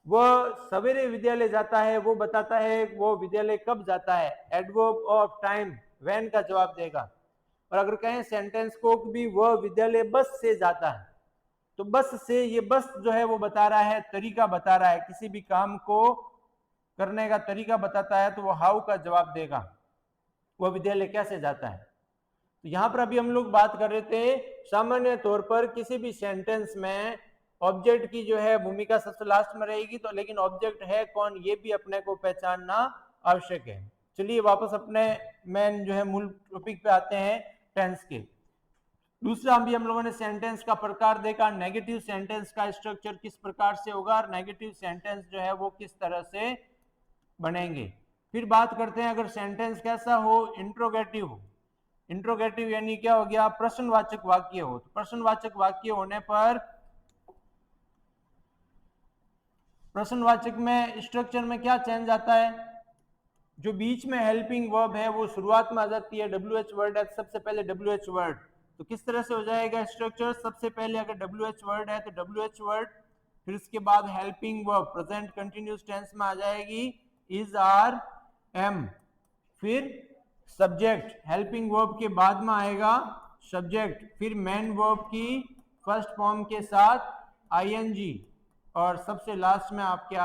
Speaker 1: वह सवेरे विद्यालय जाता है, वो बताता है वो विद्यालय कब जाता है, एडवर्ब ऑफ टाइम, व्हेन का जवाब देगा। और अगर कहें सेंटेंस को भी वह विद्यालय बस से जाता है, तो बस से, ये बस जो है वो बता रहा है, तरीका बता रहा है, किसी भी काम को करने का तरीका बताता है, तो वो हाउ का जवाब देगा, वह विद्यालय कैसे जाता है। तो यहां पर अभी हम लोग बात कर रहे थे, सामान्य तौर पर किसी भी सेंटेंस में ऑब्जेक्ट की जो है भूमिका सबसे लास्ट में रहेगी, तो लेकिन ऑब्जेक्ट है कौन, ये भी अपने को पहचानना आवश्यक है। चलिए वापस अपने मेन जो है मूल टॉपिक पे आते हैं, टेंस के। दूसरा अभी हम लोगों ने सेंटेंस का प्रकार देखा, नेगेटिव सेंटेंस का स्ट्रक्चर किस प्रकार से होगा, और नेगेटिव सेंटेंस जो है वो किस तरह से बनेंगे। फिर बात करते हैं अगर सेंटेंस कैसा हो, इंट्रोगेटिव हो। इंट्रोगेटिव यानी क्या हो गया, प्रश्नवाचक वाक्य हो। तो प्रश्नवाचक वाक्य होने पर प्रश्नवाचक में स्ट्रक्चर में क्या चेंज आता है, जो बीच में हेल्पिंग वर्ब है वो शुरुआत में आ जाती है WH वर्ड है, सबसे पहले WH वर्ड। तो किस तरह से हो जाएगा स्ट्रक्चर? सबसे पहले अगर WH वर्ड है तो WH वर्ड, फिर उसके बाद helping verb present continuous tense में आ जाएगी इज, आर, एम, फिर सब्जेक्ट, हेल्पिंग वर्ब के बाद में आएगा सब्जेक्ट, फिर मेन वर्ब की फर्स्ट फॉर्म के साथ आईएनजी, और सबसे लास्ट में आपके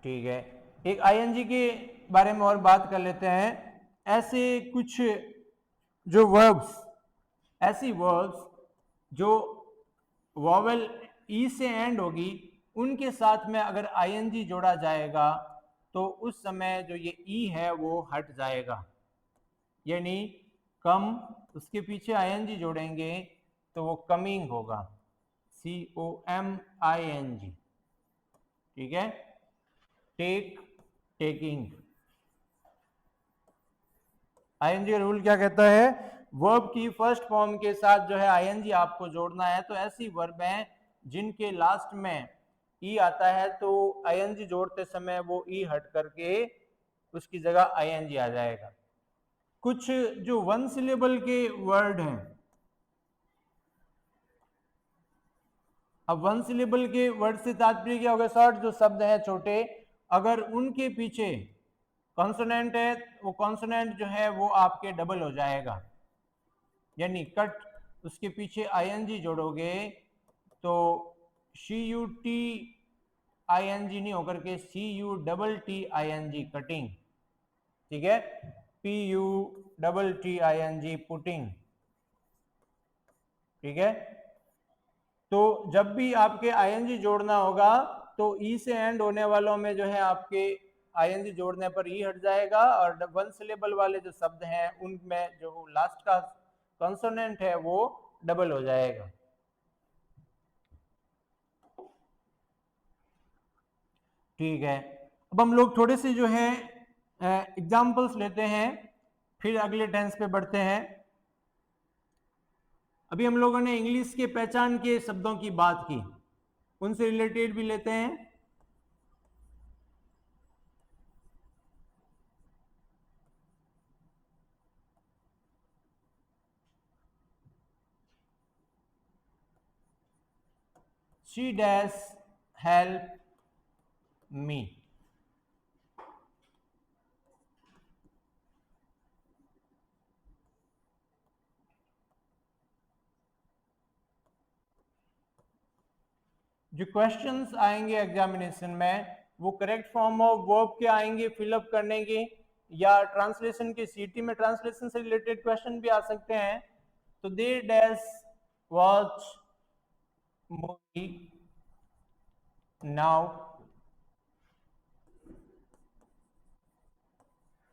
Speaker 1: ठीक है, एक आईएनजी के बारे में और बात कर लेते हैं। ऐसे कुछ जो वर्ब्स, ऐसी वर्ब्स जो वॉवेल ई से एंड होगी, उनके साथ में अगर आईएनजी जोड़ा जाएगा तो उस समय जो ये ई है वो हट जाएगा। यानी कम, उसके पीछे आईएनजी जोड़ेंगे तो वो कमिंग होगा, COMING। ठीक है, टेक, टेकिंग। आईएनजी का रूल क्या कहता है? वर्ब की फर्स्ट फॉर्म के साथ जो है आईएनजी आपको जोड़ना है। तो ऐसी वर्ब हैं जिनके लास्ट में ई आता है तो आईएनजी जोड़ते समय वो ई हट करके उसकी जगह आईएनजी आ जाएगा। कुछ जो वन सिलेबल के वर्ड हैं, अब वन सिलेबल के वर्ड से तात्पर्य क्या होगा? शॉर्ट जो शब्द है, छोटे, अगर उनके पीछे कॉन्सोनेंट है, वो कॉन्सोनेंट जो है वो आपके डबल हो जाएगा। यानी कट, उसके पीछे आईएनजी जोड़ोगे तो CUT ING नहीं होकर के CUTTING कटिंग, ठीक है, PUTTING पुटिंग, ठीक है। तो जब भी आपके ING जोड़ना होगा तो ई से एंड होने वालों में जो है आपके ING जोड़ने पर ई हट जाएगा, और वन सिलेबल वाले जो शब्द हैं उनमें जो लास्ट का कॉन्सोनेंट है वो डबल हो जाएगा। ठीक है, अब हम लोग थोड़े से जो है एग्जाम्पल्स लेते हैं, फिर अगले टेंस पे बढ़ते हैं। अभी हम लोगों ने इंग्लिश के पहचान के शब्दों की बात की, उनसे रिलेटेड भी लेते हैं। She does help me. जो क्वेश्चंस आएंगे एग्जामिनेशन में वो करेक्ट फॉर्म ऑफ वर्ब के आएंगे फिलअप करने के, या ट्रांसलेशन के सीटी में ट्रांसलेशन से रिलेटेड क्वेश्चन भी आ सकते हैं। तो they dash watch movie now,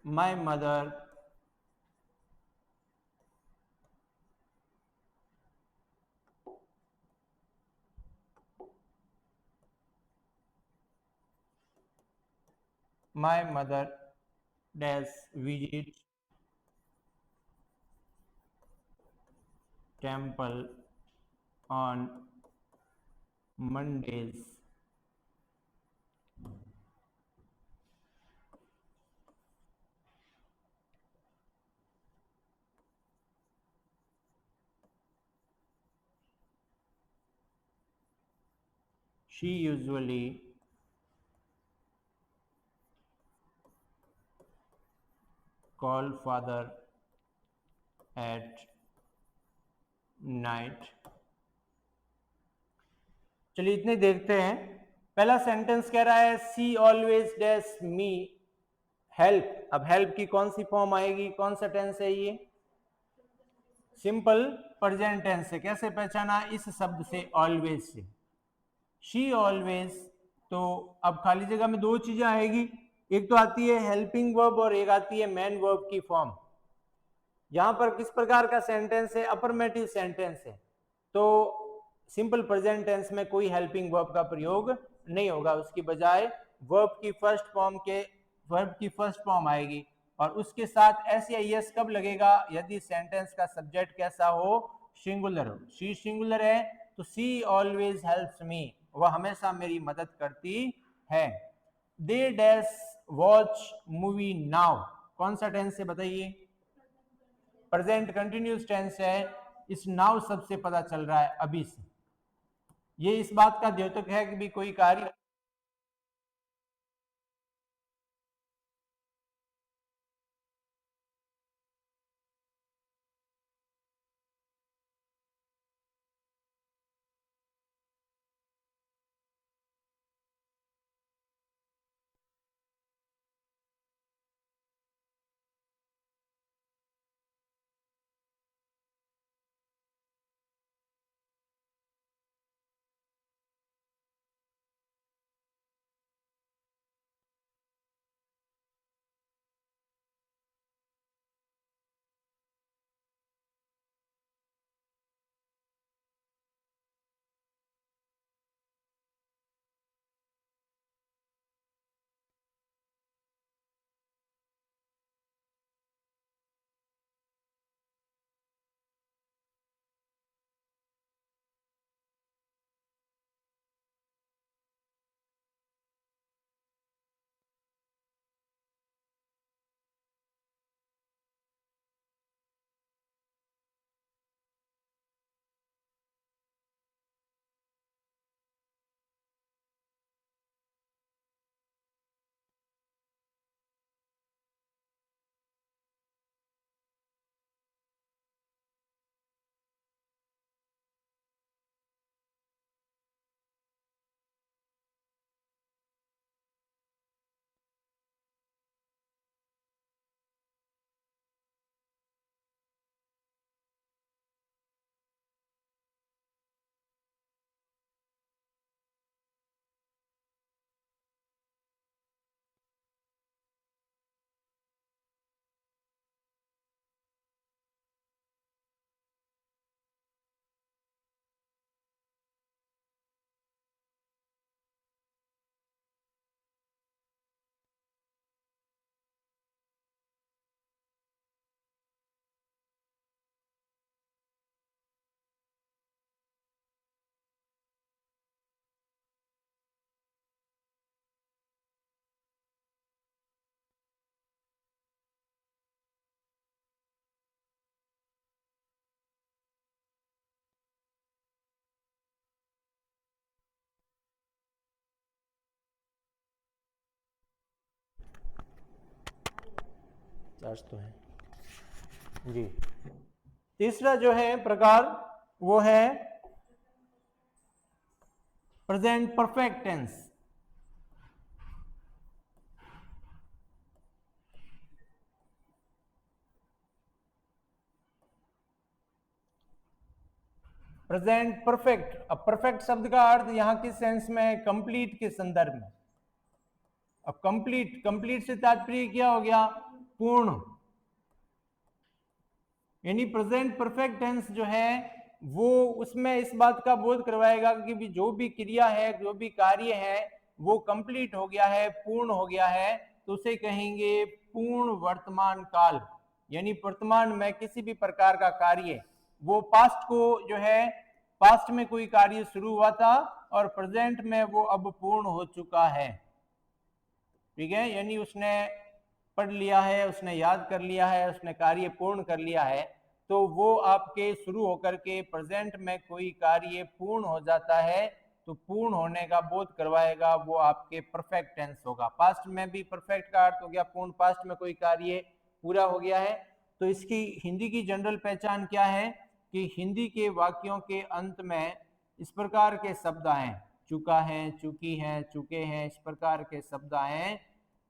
Speaker 1: my mother my mother does visit temple on Mondays. She usually call father at night. चलिए इतने देखते हैं। पहला सेंटेंस कह रहा है सी ऑलवेज डैश मी हेल्प। अब हेल्प की कौन सी फॉर्म आएगी, कौन सा टेंस है ये? सिंपल प्रेजेंट टेंस से। कैसे पहचाना? इस शब्द से, ऑलवेज से। शी ऑलवेज, तो अब खाली जगह में दो चीजें आएगी, एक तो आती है हेल्पिंग वर्ब और एक आती है मेन वर्ब की फॉर्म। यहां पर किस प्रकार का सेंटेंस है? अफर्मेटिव सेंटेंस है, तो सिंपल प्रेजेंट टेंस में कोई हेल्पिंग वर्ब का प्रयोग नहीं होगा, उसकी बजाय वर्ब की फर्स्ट फॉर्म आएगी। और उसके साथ एस या एस कब लगेगा? यदि सेंटेंस का सब्जेक्ट कैसा हो? सिंगुलर हो। शी सिंगुलर है तो सी ऑलवेज हेल्प्स मी, वह हमेशा मेरी मदद करती है। They dash watch movie now, कौन सा टेंस है बताइए? प्रेजेंट कंटिन्यूस टेंस है। इस नाउ सबसे पता चल रहा है अभी से। ये इस बात का द्योतक है कि भी कोई कार्य आज तो है जी। तीसरा जो है प्रकार वो है present perfect tense. Present perfect. अब परफेक्ट शब्द का अर्थ यहां किस सेंस में है? कंप्लीट के संदर्भ में। अब कंप्लीट, कंप्लीट से तात्पर्य क्या हो गया? पूर्ण। यानी प्रेजेंट परफेक्ट टेंस जो है वो उसमें इस बात का बोध करवाएगा कि भी जो भी क्रिया है, जो भी कार्य है वो कंप्लीट हो गया है, पूर्ण हो गया है, तो उसे कहेंगे पूर्ण वर्तमान काल। यानी वर्तमान में किसी भी प्रकार का कार्य, वो पास्ट को जो है, पास्ट में कोई कार्य शुरू हुआ था और प्रेजेंट में वो अब पूर्ण हो चुका है। ठीक है, यानी उसने पढ़ लिया है, उसने याद कर लिया है, उसने कार्य पूर्ण कर लिया है, तो वो आपके शुरू होकर के प्रेजेंट में कोई कार्य पूर्ण हो जाता है, तो पूर्ण होने का बोध करवाएगा, वो आपके परफेक्ट टेंस होगा। पास्ट में भी परफेक्ट का अर्थ हो गया पूर्ण, पास्ट में कोई कार्य पूरा हो गया है। तो इसकी हिंदी की जनरल पहचान क्या है कि हिंदी के वाक्यों के अंत में इस प्रकार के शब्द आए, चुका है, चुकी है, चुके हैं, इस प्रकार के शब्द आए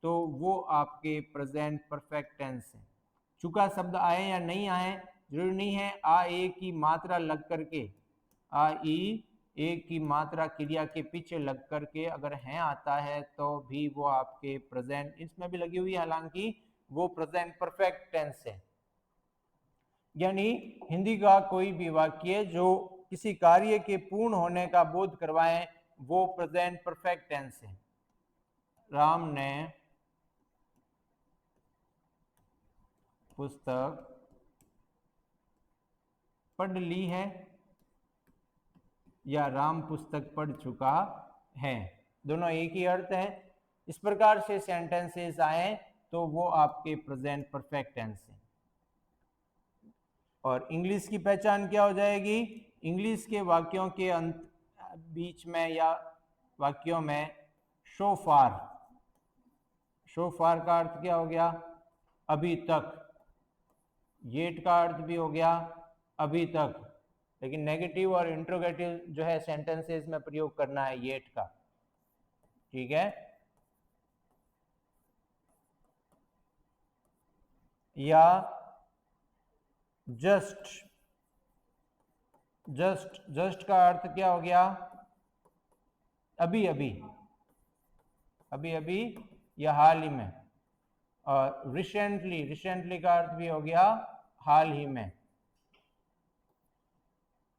Speaker 1: तो वो आपके प्रेजेंट परफेक्ट टेंस है। चुका शब्द आए या नहीं आए जरूरी नहीं है, आ ए की मात्रा लग करके, आ ई ए की मात्रा क्रिया के पीछे लग करके अगर है आता है तो भी वो आपके प्रेजेंट, इसमें भी लगी हुई है हालांकि, वो प्रेजेंट परफेक्ट टेंस है। यानी हिंदी का कोई भी वाक्य जो किसी कार्य के पूर्ण होने का बोध करवाए वो प्रेजेंट परफेक्ट टेंस है। राम ने पुस्तक पढ़ ली है या राम पुस्तक पढ़ चुका है, दोनों एक ही अर्थ है। इस प्रकार से सेंटेंसेस आए तो वो आपके प्रेजेंट परफेक्ट टेंस है। और इंग्लिश की पहचान क्या हो जाएगी? इंग्लिश के वाक्यों के अंत बीच में या वाक्यों में सो फार, सो फार का अर्थ क्या हो गया? अभी तक। येट का अर्थ भी हो गया अभी तक, लेकिन नेगेटिव और इंट्रोगेटिव जो है सेंटेंसेस में प्रयोग करना है येट का। ठीक है, या जस्ट, जस्ट, जस्ट का अर्थ क्या हो गया? अभी अभी, अभी अभी या हाल ही में। और रिसेंटली, रिसेंटली का अर्थ भी हो गया हाल ही में।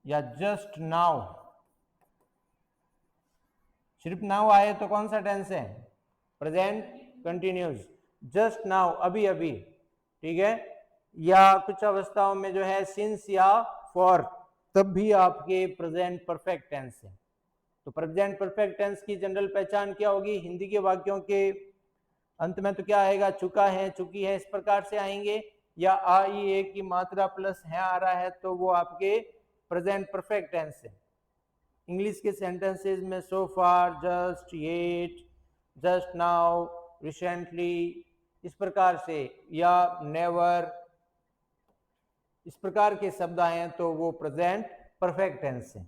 Speaker 1: या जस्ट नाउ, सिर्फ नाउ आए तो कौन सा टेंस है? Present continuous. जस्ट नाउ, अभी अभी। ठीक है, या कुछ अवस्थाओं में जो है सिंस या फॉर, तब भी आपके प्रेजेंट परफेक्ट टेंस है। तो प्रेजेंट परफेक्ट टेंस की जनरल पहचान क्या होगी? हिंदी के वाक्यों के अंत में तो क्या आएगा? चुका है, चुकी है, इस प्रकार से आएंगे। या आई ए की मात्रा प्लस है आ रहा है तो वो आपके प्रेजेंट परफेक्ट टेंस है। इंग्लिश के सेंटेंसेस में so far, just, yet, just now, recently, इस प्रकार से, या नेवर, इस प्रकार के शब्द आए तो वो प्रेजेंट परफेक्ट टेंस है।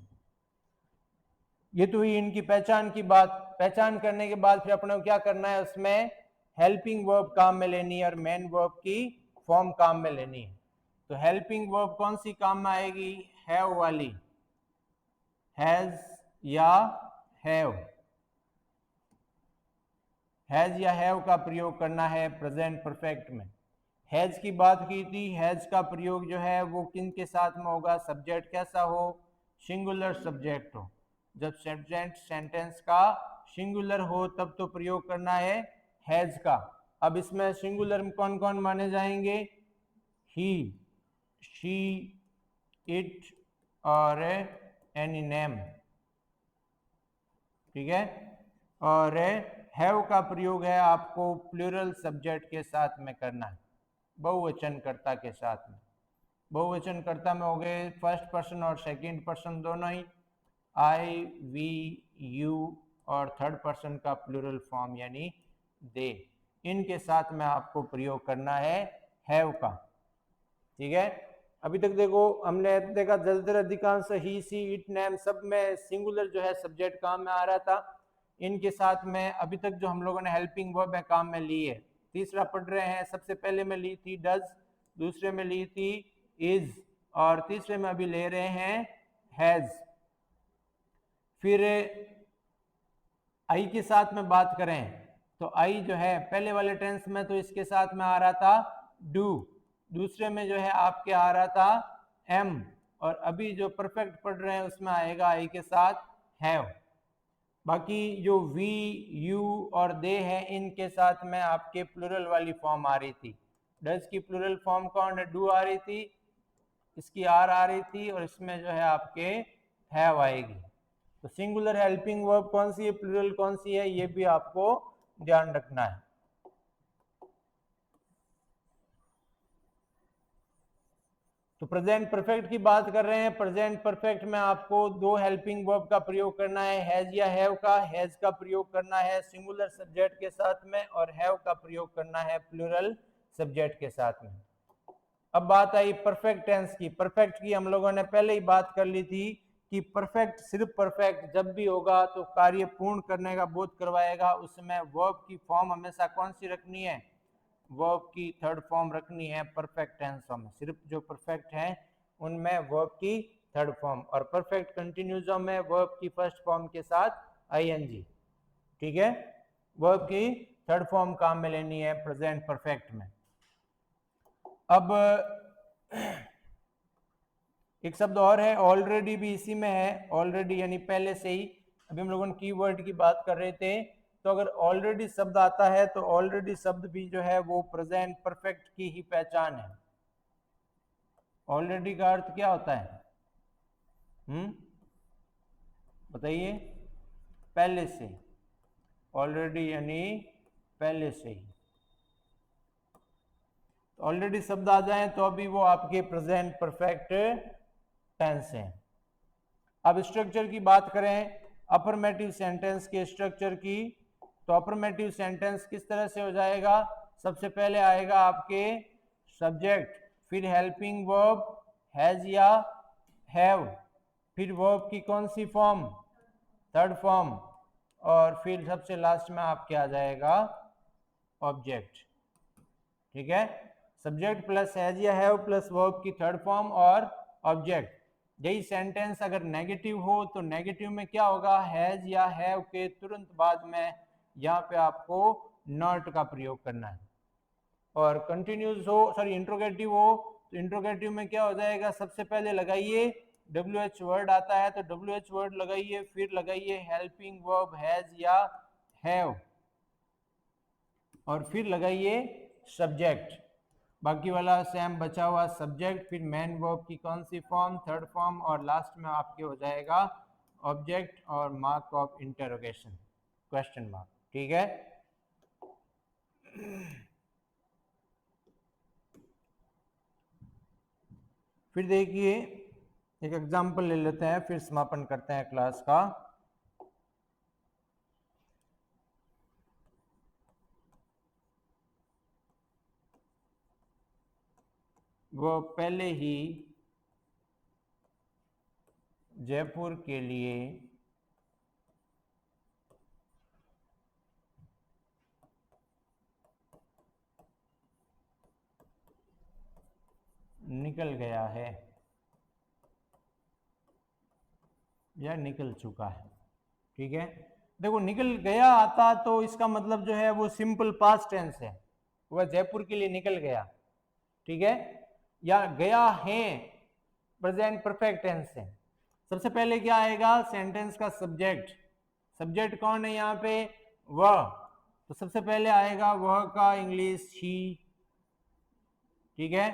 Speaker 1: ये तो हुई इनकी पहचान की बात। पहचान करने के बाद फिर अपने को क्या करना है? उसमें हेल्पिंग वर्ब काम में लेनी है और मेन वर्ब की फॉर्म काम में लेनी है। तो हेल्पिंग वर्ब कौन सी काम में आएगी? हैव वाली, हैज या हैव। हैज या हैव का प्रयोग करना है प्रेजेंट परफेक्ट में। हैज की बात की थी, हैज का प्रयोग जो है वो किन के साथ में होगा? सब्जेक्ट कैसा हो? सिंगुलर सब्जेक्ट हो। जब सब्जेक्ट सेंटेंस का सिंगुलर हो तब तो प्रयोग करना है हैज का। अब इसमें सिंगुलर में कौन कौन माने जाएंगे? ही, शी, इट और एनी नेम। ठीक है, और हैव का प्रयोग है आपको प्लूरल सब्जेक्ट के साथ में करना है, बहुवचन कर्ता के साथ में। बहुवचन कर्ता में हो गए फर्स्ट पर्सन और सेकंड पर्सन दोनों ही, आई, वी, यू, और थर्ड पर्सन का प्लूरल फॉर्म यानी दे, इनके साथ में आपको प्रयोग करना है हैव का। ठीक है, अभी तक देखो हमने देखा ज्यादातर अधिकांश ही, सी, इट, नेम सब में सिंगुलर जो है सब्जेक्ट काम में आ रहा था। इनके साथ में अभी तक जो हम लोगों ने हेल्पिंग वर्ब है काम में ली है। तीसरा पढ़ रहे हैं, सबसे पहले में ली थी डज, दूसरे में ली थी इज, और तीसरे में अभी ले रहे हैं हैज। फिर आई के साथ में बात करें तो आई जो है पहले वाले टेंस में तो इसके साथ में आ रहा था डू, दूसरे में जो है आपके आ रहा था एम, और अभी जो परफेक्ट पढ़ रहे हैं उसमें आएगा आई के साथ हैव। बाकी जो वी, यू और दे है इनके साथ में आपके प्लूरल वाली फॉर्म आ रही थी। डज की प्लूरल फॉर्म कौन है? डू आ रही थी, इसकी आर आ रही थी, और इसमें जो है आपके हैव आएगी। तो सिंगुलर हेल्पिंग वर्ब कौन सी है, प्लूरल कौन सी है, ये भी आपको ध्यान रखना है। तो प्रेजेंट परफेक्ट की बात कर रहे हैं। प्रेजेंट परफेक्ट में आपको दो हेल्पिंग वर्ब का प्रयोग करना है, हैज या हैव का। हैज का प्रयोग करना है सिंगुलर सब्जेक्ट के साथ में, और हैव का प्रयोग करना है प्लूरल सब्जेक्ट के साथ में। अब बात आई परफेक्ट टेंस की। परफेक्ट की हम लोगों ने पहले ही बात कर ली थी कि परफेक्ट, सिर्फ परफेक्ट जब भी होगा तो कार्य पूर्ण करने का बोध करवाएगा। उसमें वर्ब की फॉर्म हमेशा कौन सी रखनी है? वर्ब की थर्ड फॉर्म रखनी है परफेक्ट टेंस में। सिर्फ जो परफेक्ट हैं उनमें वर्ब की थर्ड फॉर्म, और परफेक्ट कंटिन्यूजम में वर्ब की फर्स्ट फॉर्म के साथ आईएनजी। ठीक है, वर्ब की थर्ड फॉर्म काम में लेनी है प्रेजेंट परफेक्ट में। अब एक शब्द और है ऑलरेडी, भी इसी में है। ऑलरेडी यानी पहले से ही। अभी हम लोगों ने कीवर्ड की बात कर रहे थे, तो अगर ऑलरेडी शब्द आता है तो ऑलरेडी शब्द भी जो है वो प्रेजेंट परफेक्ट की ही पहचान है। ऑलरेडी का अर्थ क्या होता है? बताइए। पहले से। ऑलरेडी यानी पहले से ही। ऑलरेडी शब्द आ जाए तो अभी वो आपके प्रेजेंट परफेक्ट टेंस है। अब स्ट्रक्चर की बात करें, अफर्मेटिव सेंटेंस के स्ट्रक्चर की, तो अफर्मेटिव सेंटेंस किस तरह से हो जाएगा? सबसे पहले आएगा आपके सब्जेक्ट, फिर हेल्पिंग वर्ब हैज या हैव, फिर वर्ब की कौन सी फॉर्म? थर्ड फॉर्म, और फिर सबसे लास्ट में आपके आ जाएगा ऑब्जेक्ट। ठीक है, सब्जेक्ट प्लस हैज या हैव प्लस वर्ब की थर्ड फॉर्म और ऑब्जेक्ट। यही सेंटेंस अगर नेगेटिव हो तो नेगेटिव में क्या होगा? हैज या हैव के तुरंत बाद में यहाँ पे आपको नॉट का प्रयोग करना है। और कंटिन्यूस हो, सॉरी इंट्रोगेटिव हो, तो इंट्रोगेटिव में क्या हो जाएगा? सबसे पहले लगाइए WH वर्ड आता है तो WH वर्ड लगाइए, फिर लगाइए हेल्पिंग वर्ब हैज या हैव, और फिर लगाइए सब्जेक्ट। बाकी वाला सेम बचा हुआ सब्जेक्ट, फिर मेन वर्ब की कौन सी फॉर्म? थर्ड फॉर्म, और लास्ट में आपके हो जाएगा ऑब्जेक्ट और mark of interrogation, question mark. ठीक है, फिर देखिए एक एग्जांपल ले लेते हैं, फिर समापन करते हैं क्लास का। वो पहले ही जयपुर के लिए निकल गया है या निकल चुका है। ठीक है, देखो निकल गया आता तो इसका मतलब जो है वो सिंपल पास्ट टेंस है, वह जयपुर के लिए निकल गया। ठीक है, या गया है प्रेजेंट परफेक्ट टेंस है। सबसे पहले क्या आएगा? सेंटेंस का सब्जेक्ट। सब्जेक्ट कौन है यहाँ पे? वह। तो सबसे पहले आएगा वह का इंग्लिश ही। ठीक है,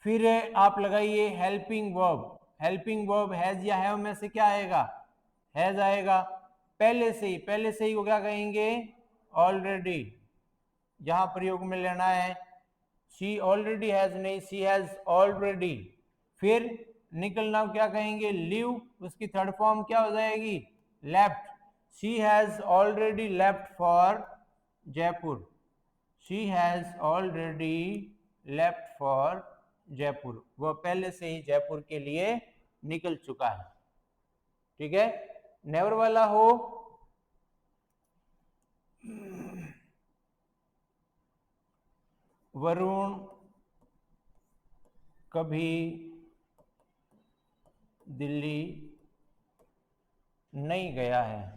Speaker 1: फिर आप लगाइए helping verb. Helping verb has या हैव में से क्या आएगा? हैज आएगा। पहले से ही, पहले से ही को क्या कहेंगे? ऑलरेडी। यहां प्रयोग में लेना है शी ऑलरेडी हैज, नहीं शी हैज ऑलरेडी। फिर निकलना क्या कहेंगे? लीव, उसकी थर्ड फॉर्म क्या हो जाएगी? Left. She has already left for Jaipur. She has already left for Jaipur, वह पहले से ही जयपुर के लिए निकल चुका है। ठीक है, नेवर वाला हो वरुण कभी दिल्ली नहीं गया है।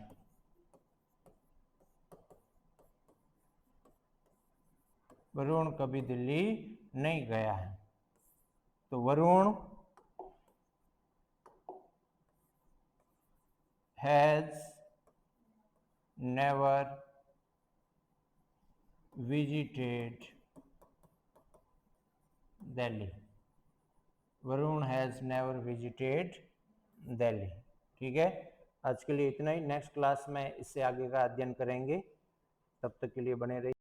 Speaker 1: वरुण कभी दिल्ली नहीं गया है, तो Varun has never visited Delhi. Varun has never visited Delhi. ठीक है, आज के लिए इतना ही। नेक्स्ट क्लास में इससे आगे का अध्ययन करेंगे, तब तक के लिए बने रहिए।